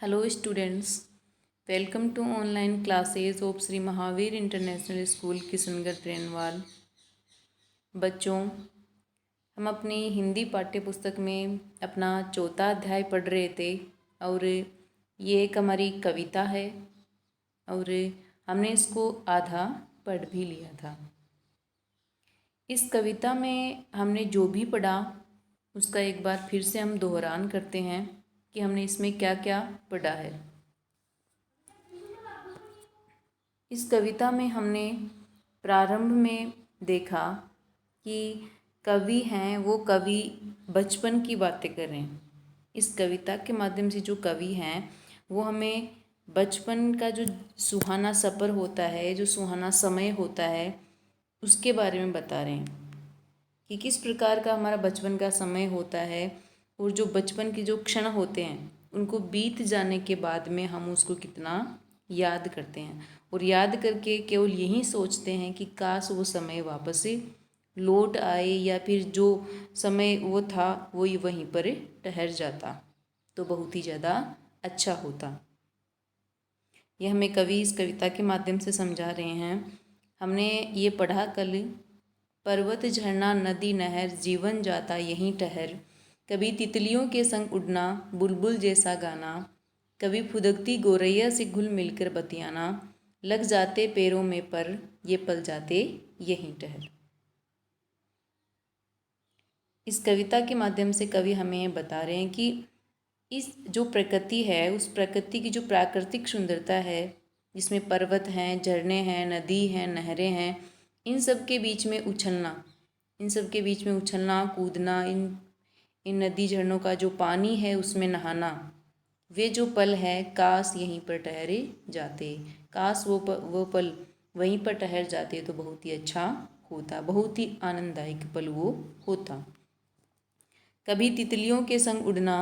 Hello students, welcome to online classes of Sri Mahavir International School Kishangarh ट्रेनवाल। बच्चों, हम अपनी हिंदी पाठ्य पुस्तक में अपना चौथा अध्याय पढ़ रहे थे और ये एक हमारी कविता है और हमने इसको आधा पढ़ भी लिया था। इस कविता में हमने जो भी पढ़ा उसका एक बार फिर से हम दोहरान करते हैं कि हमने इसमें क्या क्या पढ़ा है। इस कविता में हमने प्रारंभ में देखा कि कवि हैं वो कवि बचपन की बातें कर रहे हैं। इस कविता के माध्यम से जो कवि हैं वो हमें बचपन का जो सुहाना सफ़र होता है, जो सुहाना समय होता है, उसके बारे में बता रहे हैं कि किस प्रकार का हमारा बचपन का समय होता है और जो बचपन के जो क्षण होते हैं उनको बीत जाने के बाद में हम उसको कितना याद करते हैं और याद करके केवल यही सोचते हैं कि काश वो समय वापस से लौट आए या फिर जो समय वो था वो वहीं पर ठहर जाता तो बहुत ही ज़्यादा अच्छा होता। यह हमें कवि इस कविता के माध्यम से समझा रहे हैं। हमने ये पढ़ा कल, पर्वत झरना नदी नहर जीवन जाता यहीं ठहर, कभी तितलियों के संग उड़ना बुलबुल जैसा गाना, कभी फुदकती गोरैया से घुल मिलकर बतियाना, लग जाते पैरों में पर ये पल जाते यहीं ठहर। इस कविता के माध्यम से कवि हमें बता रहे हैं कि इस जो प्रकृति है उस प्रकृति की जो प्राकृतिक सुंदरता है, जिसमें पर्वत हैं, झरने हैं, नदी हैं, नहरें हैं, इन सब के बीच में उछलना, इन सब के बीच में उछलना कूदना, इन नदी झरनों का जो पानी है उसमें नहाना, वे जो पल है काश यहीं पर ठहरे जाते, काश वो पल वहीं पर ठहर जाते तो बहुत ही अच्छा होता, बहुत ही आनंददायक पल वो होता। कभी तितलियों के संग उड़ना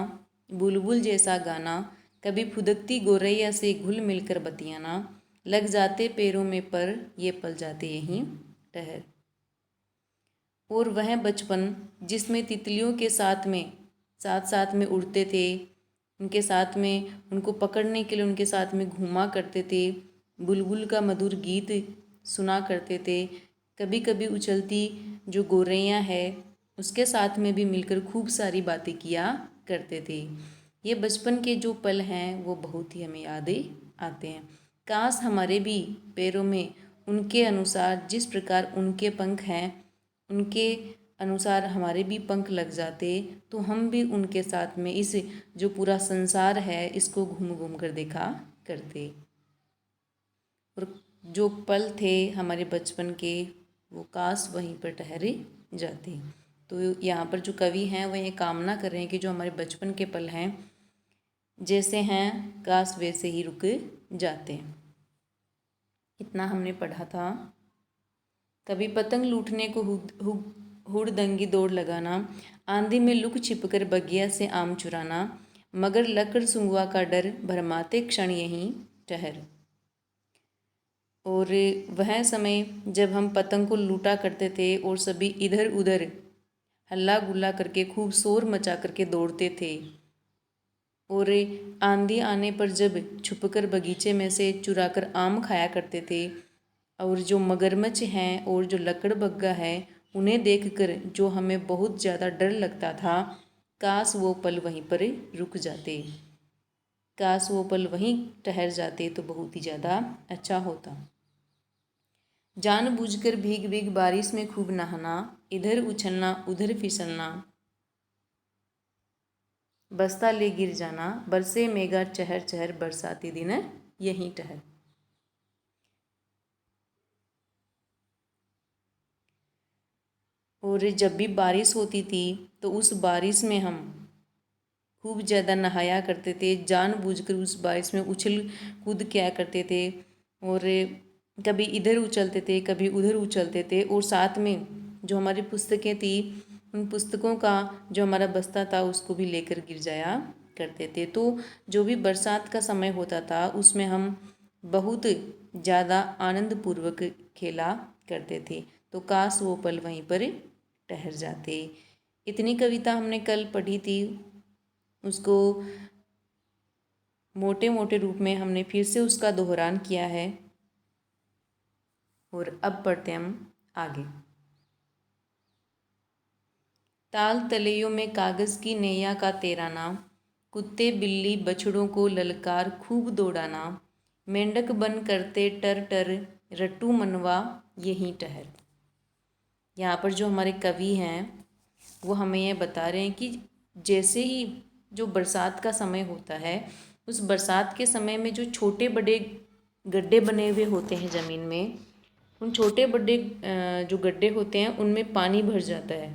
बुलबुल जैसा गाना, कभी फुदकती गोरैया से घुल मिलकर बतियाना, लग जाते पैरों में पर ये पल जाते यहीं ठहर। और वह बचपन जिसमें तितलियों के साथ साथ में उड़ते थे, उनके साथ में उनको पकड़ने के लिए उनके साथ में घूमा करते थे, बुलबुल का मधुर गीत सुना करते थे, कभी कभी उछलती जो गोरैया है उसके साथ में भी मिलकर खूब सारी बातें किया करते थे। ये बचपन के जो पल हैं वो बहुत ही हमें याद आते हैं। काश हमारे भी पैरों में उनके अनुसार जिस प्रकार उनके पंख हैं उनके अनुसार हमारे भी पंख लग जाते तो हम भी उनके साथ में इस जो पूरा संसार है इसको घूम घूम कर देखा करते। और जो पल थे हमारे बचपन के वो काश वहीं पर ठहरे जाते। तो यहाँ पर जो कवि हैं वो ये कामना कर रहे हैं कि जो हमारे बचपन के पल हैं जैसे हैं काश वैसे ही रुक जाते। इतना हमने पढ़ा था। कभी पतंग लूटने को हुड़दंगी दौड़ लगाना, आंधी में लुक छिपकर बगिया से आम चुराना, मगर लकड़ सुंगुआ का डर भरमाते क्षण यहीं ठहर। और वह समय जब हम पतंग को लूटा करते थे और सभी इधर उधर हल्ला गुल्ला करके खूब शोर मचा करके दौड़ते थे, और आंधी आने पर जब छुपकर बगीचे में से चुराकर आम खाया करते थे, और जो मगरमच्छ हैं और जो लकड़बग्गा है उन्हें देखकर जो हमें बहुत ज़्यादा डर लगता था, काश वो पल वहीं पर रुक जाते, काश वो पल वहीं ठहर जाते तो बहुत ही ज़्यादा अच्छा होता। जानबूझकर भीग भीग बारिश में खूब नहाना, इधर उछलना उधर फिसलना, बस्ता ले गिर जाना, बरसे मेघा चहर चहर बरसाती दिन यहीं ठहर। और जब भी बारिश होती थी तो उस बारिश में हम खूब ज़्यादा नहाया करते थे, जानबूझकर उस बारिश में उछल कूद किया करते थे, और कभी इधर उछलते थे कभी उधर उछलते थे, और साथ में जो हमारी पुस्तकें थी उन पुस्तकों का जो हमारा बस्ता था उसको भी लेकर गिर जाया करते थे। तो जो भी बरसात का समय होता था उसमें हम बहुत ज़्यादा आनंदपूर्वक खेला करते थे, तो काश वो पल वहीं पर ठहर जाते। इतनी कविता हमने कल पढ़ी थी, उसको मोटे मोटे रूप में हमने फिर से उसका दोहरान किया है। और अब पढ़ते हैं हम आगे। ताल तलैयों में कागज़ की नैया का तेरा नाम, कुत्ते बिल्ली बछड़ों को ललकार खूब दौड़ाना, मेंढक बन करते टर टर रट्टू मनवा यहीं टहर। यहाँ पर जो हमारे कवि हैं वो हमें ये बता रहे हैं कि जैसे ही जो बरसात का समय होता है, उस बरसात के समय में जो छोटे बड़े गड्ढे बने हुए होते हैं ज़मीन में, उन छोटे बड़े जो गड्ढे होते हैं उनमें पानी भर जाता है।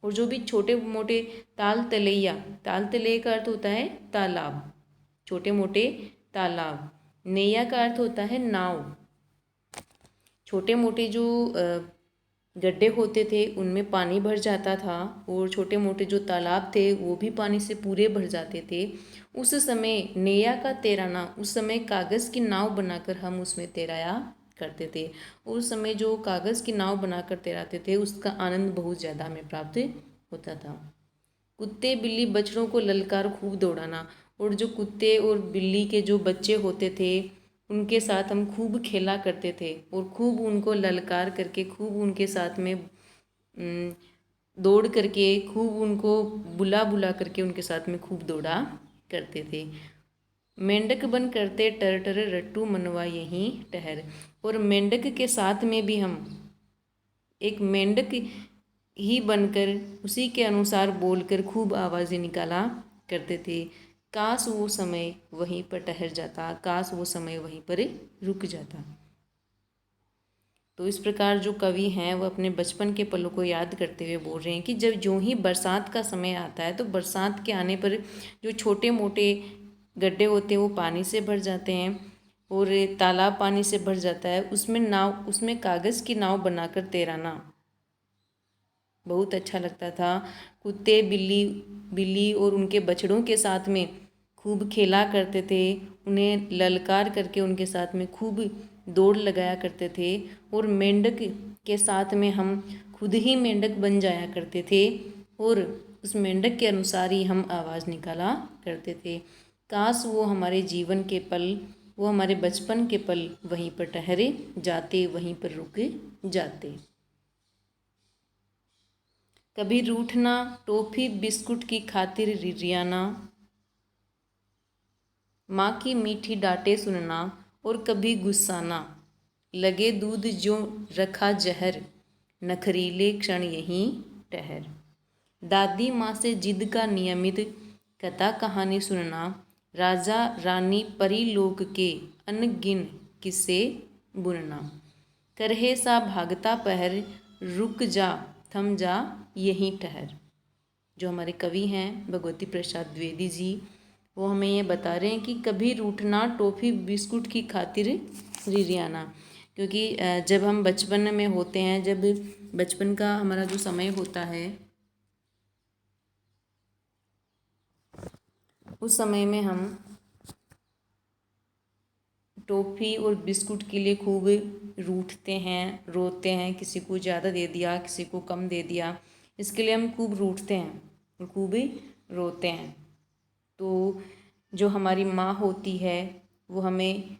और जो भी छोटे मोटे ताल तलैया का अर्थ होता है तालाब, छोटे मोटे तालाब। नैया का अर्थ होता है नाव। छोटे मोटे जो गड्ढे होते थे उनमें पानी भर जाता था और छोटे मोटे जो तालाब थे वो भी पानी से पूरे भर जाते थे। उस समय नैया का तैराना, उस समय कागज़ की नाव बनाकर हम उसमें तैराया करते थे। उस समय जो कागज़ की नाव बनाकर तैराते थे उसका आनंद बहुत ज़्यादा हमें प्राप्त होता था। कुत्ते बिल्ली बछड़ों को ललकार खूब दौड़ाना, और जो कुत्ते और बिल्ली के जो बच्चे होते थे उनके साथ हम खूब खेला करते थे और खूब उनको ललकार करके, खूब उनके साथ में दौड़ करके, खूब उनको बुला बुला करके उनके साथ में खूब दौड़ा करते थे। मेंढक बन करते टर टर रट्टू मनवा यहीं टहर। और मेंढक के साथ में भी हम एक मेंढक ही बनकर उसी के अनुसार बोलकर खूब आवाज़ें निकाला करते थे। काश वो समय वहीं पर ठहर जाता, काश वो समय वहीं पर रुक जाता। तो इस प्रकार जो कवि हैं वो अपने बचपन के पलों को याद करते हुए बोल रहे हैं कि जब जो ही बरसात का समय आता है तो बरसात के आने पर जो छोटे मोटे गड्ढे होते हैं वो पानी से भर जाते हैं और तालाब पानी से भर जाता है। उसमें कागज़ की नाव बनाकर तैराना बहुत अच्छा लगता था। कुत्ते बिल्ली और उनके बछड़ों के साथ में खूब खेला करते थे, उन्हें ललकार करके उनके साथ में खूब दौड़ लगाया करते थे। और मेंढक के साथ में हम खुद ही मेंढक बन जाया करते थे और उस मेंढक के अनुसार ही हम आवाज़ निकाला करते थे। काश वो हमारे जीवन के पल, वो हमारे बचपन के पल वहीं पर ठहरे जाते, वहीं पर रुक जाते। कभी रूठना टॉफ़ी बिस्कुट की खातिर रिरियाना, माँ की मीठी डांटें सुनना और कभी गुस्साना, लगे दूध जो रखा जहर, नखरीले क्षण यहीं ठहर। दादी माँ से जिद का नियमित कथा कहानी सुनना, राजा रानी परी लोक के अनगिन किस्से बुनना, करहे सा भागता पहर, रुक जा थम जा यहीं ठहर। जो हमारे कवि हैं भगवती प्रसाद द्विवेदी जी, वो हमें ये बता रहे हैं कि कभी रूठना टॉफ़ी बिस्कुट की खातिर रिरियाना। क्योंकि जब हम बचपन में होते हैं, जब बचपन का हमारा जो समय होता है उस समय में हम टॉफ़ी और बिस्कुट के लिए खूब रूठते हैं, रोते हैं। किसी को ज़्यादा दे दिया, किसी को कम दे दिया, इसके लिए हम खूब रूठते हैं और खूब ही रोते हैं। तो जो हमारी माँ होती है वो हमें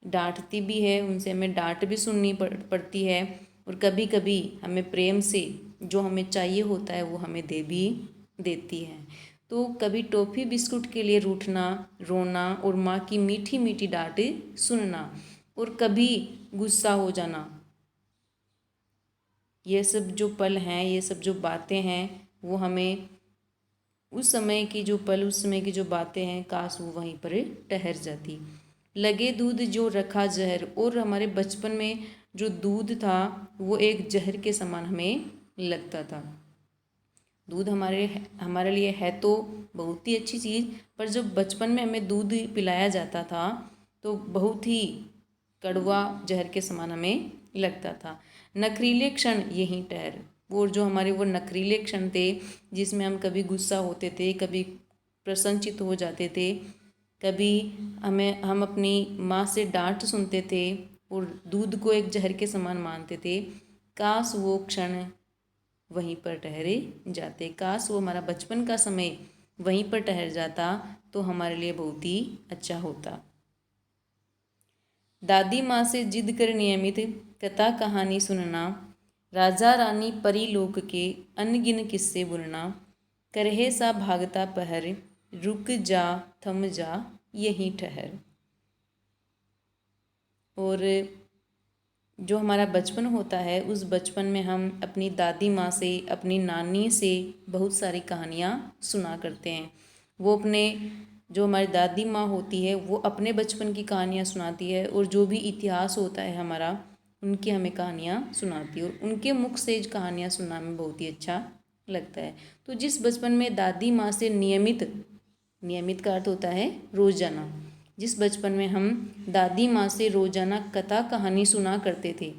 डांटती भी है, उनसे हमें डांट भी सुननी पड़ती है और कभी कभी हमें प्रेम से जो हमें चाहिए होता है वो हमें दे भी देती है। तो कभी टॉफ़ी बिस्कुट के लिए रूठना, रोना और माँ की मीठी मीठी डांट सुनना और कभी गुस्सा हो जाना, ये सब जो पल हैं, ये सब जो बातें हैं, वो हमें उस समय की जो पल, उस समय की जो बातें हैं, काश वो वहीं पर ठहर जाती। लगे दूध जो रखा जहर, और हमारे बचपन में जो दूध था वो एक जहर के समान हमें लगता था। दूध हमारे लिए है तो बहुत ही अच्छी चीज़, पर जब बचपन में हमें दूध पिलाया जाता था तो बहुत ही कड़वा जहर के समान हमें लगता था। नखरीले क्षण यहीं ठहर, वो जो हमारे वो नखरीले क्षण थे जिसमें हम कभी गुस्सा होते थे, कभी प्रसन्नचित्त हो जाते थे, कभी हम अपनी माँ से डांट सुनते थे और दूध को एक जहर के समान मानते थे। काश वो क्षण वहीं पर ठहरे जाते, काश वो हमारा बचपन का समय वहीं पर ठहर जाता तो हमारे लिए बहुत ही अच्छा होता। दादी माँ से जिद कर नियमित कथा कहानी सुनना, राजा रानी परी लोक के अनगिन किस्से बुनना, करहे सा भागता पहर, रुक जा थम जा यहीं ठहर। और जो हमारा बचपन होता है उस बचपन में हम अपनी दादी माँ से, अपनी नानी से बहुत सारी कहानियाँ सुना करते हैं। वो अपने जो हमारी दादी माँ होती है वो अपने बचपन की कहानियाँ सुनाती है, और जो भी इतिहास होता है हमारा उनकी हमें कहानियाँ सुनाती है, और उनके मुख से कहानियाँ सुनना में बहुत ही अच्छा लगता है। तो जिस बचपन में दादी माँ से नियमित का अर्थ होता है रोज़ाना, जिस बचपन में हम दादी माँ से रोज़ाना कथा कहानी सुना करते थे,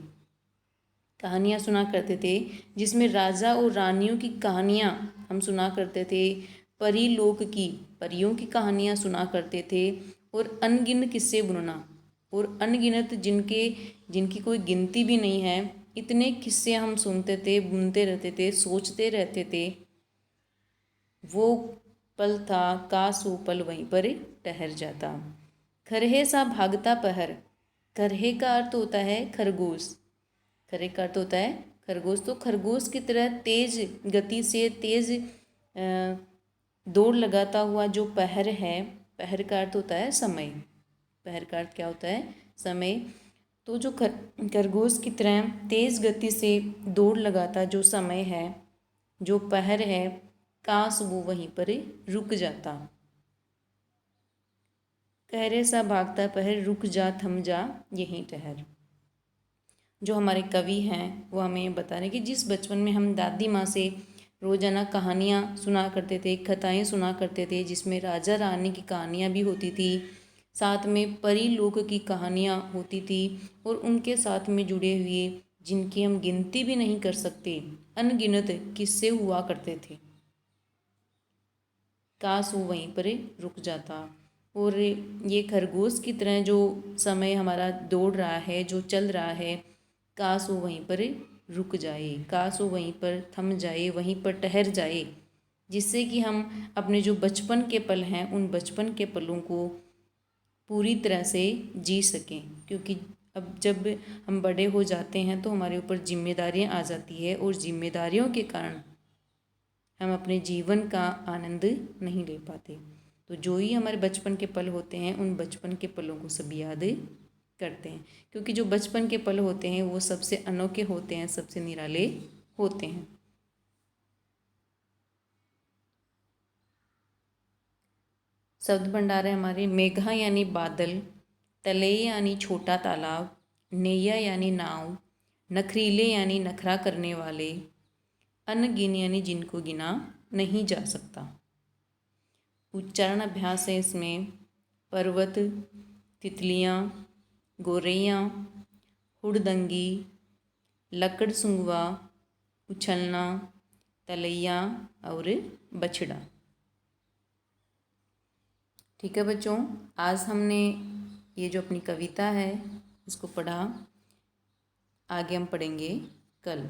कहानियाँ सुना करते थे, जिसमें राजा और रानियों की कहानियाँ हम सुना करते थे, परी लोक की परियों की कहानियाँ सुना करते थे, और अनगिन किस्से बुनना, और अनगिनत जिनकी कोई गिनती भी नहीं है, इतने किस्से हम सुनते थे, बुनते रहते थे, सोचते रहते थे। वो पल था काश वो पल वहीं पर ठहर जाता। खरहे सा भागता पहर, खरहे का अर्थ होता है खरगोश, खरहे का अर्थ होता है खरगोश। तो खरगोश की तरह तेज गति से तेज दौड़ लगाता हुआ जो पहर है, पहर का अर्थ होता है समय, पहर का अर्थ क्या होता है समय। तो जो खरगोश की तरह तेज गति से दौड़ लगाता जो समय है, जो पहर है, काश वो वहीं पर रुक जाता। कहरे सा भागता पहर, रुक जा थम जा यहीं ठहर। जो हमारे कवि हैं वो हमें बता रहे हैं कि जिस बचपन में हम दादी माँ से रोज़ाना कहानियाँ सुना करते थे, कथाएँ सुना करते थे, जिसमें राजा रानी की कहानियाँ भी होती थी, साथ में परी लोक की कहानियाँ होती थी, और उनके साथ में जुड़े हुए जिनकी हम गिनती भी नहीं कर सकते अनगिनत किस्से हुआ करते थे, काश वो वहीं पर रुक जाता। और ये खरगोश की तरह जो समय हमारा दौड़ रहा है, जो चल रहा है, काश वो वहीं पर रुक जाए, काश वो वहीं पर थम जाए, वहीं पर ठहर जाए, जिससे कि हम अपने जो बचपन के पल हैं उन बचपन के पलों को पूरी तरह से जी सकें। क्योंकि अब जब हम बड़े हो जाते हैं तो हमारे ऊपर जिम्मेदारियां आ जाती है, और जिम्मेदारियों के कारण हम अपने जीवन का आनंद नहीं ले पाते। तो जो ही हमारे बचपन के पल होते हैं उन बचपन के पलों को सब याद करते हैं, क्योंकि जो बचपन के पल होते हैं वो सबसे अनोखे होते हैं, सबसे निराले होते हैं। शब्द भंडार है हमारे। मेघा यानी बादल, तलैया यानी छोटा तालाब, नैया यानी नाव, नखरीले यानी नखरा करने वाले, अनगिन यानी जिनको गिना नहीं जा सकता। उच्चारण अभ्यास है इसमें। पर्वत, तितलियाँ, गोरैया, हुड़दंगी, लकड़ सुंगवा, उछलना, तलैया और बछड़ा। ठीक है बच्चों, आज हमने ये जो अपनी कविता है उसको पढ़ा, आगे हम पढ़ेंगे कल।